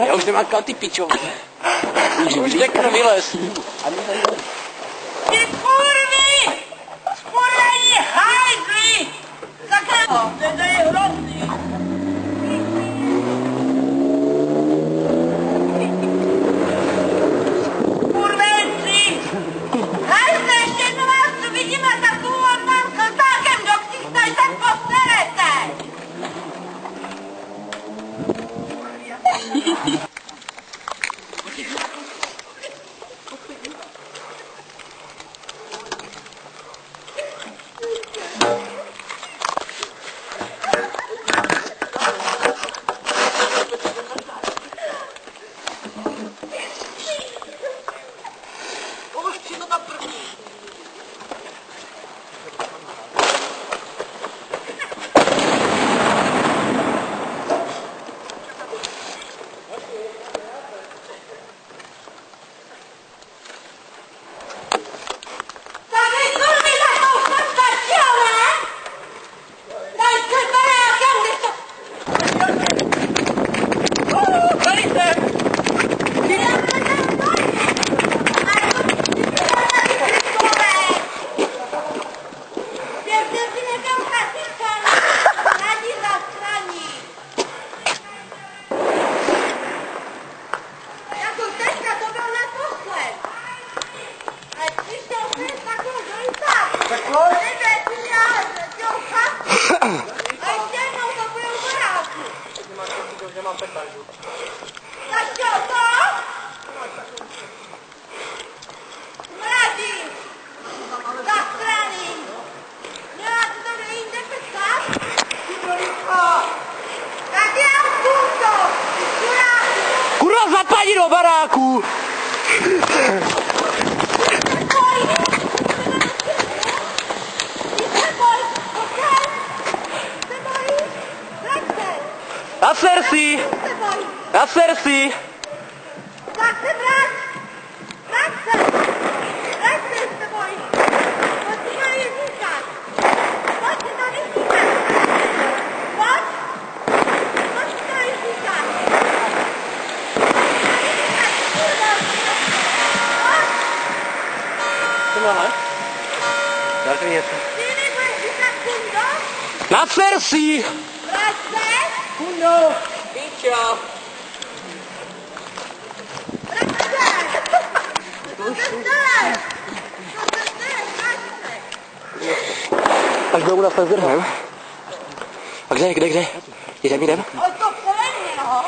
Já už nemám kam ty pičo. Už nekdo vylez. Ty kurvy! Skurvení hajdry! Zakého? To je hrozný. Kurvenci! Hajdre, ještě jednou vás tu vidím a takovou mám klsákem do ksichta se poserete! Kurva, zapadni do baráku! Naser si! Naser si! Tak se vrať! Vrať se! Vrať se, se bojí! Pojď si tady říkat! Pojď si tady říkat! Pojď! Pojď si tady říkat! Co máme? Další něco. Ty nebudeš říkat kundo? Naser si! Vrať se! Kundo! Pičo! Vrať se! Co se stane? Co se stane? Vrať se! Až domů nás nezdrhneme. A kde? Jdem? O to kolem něho!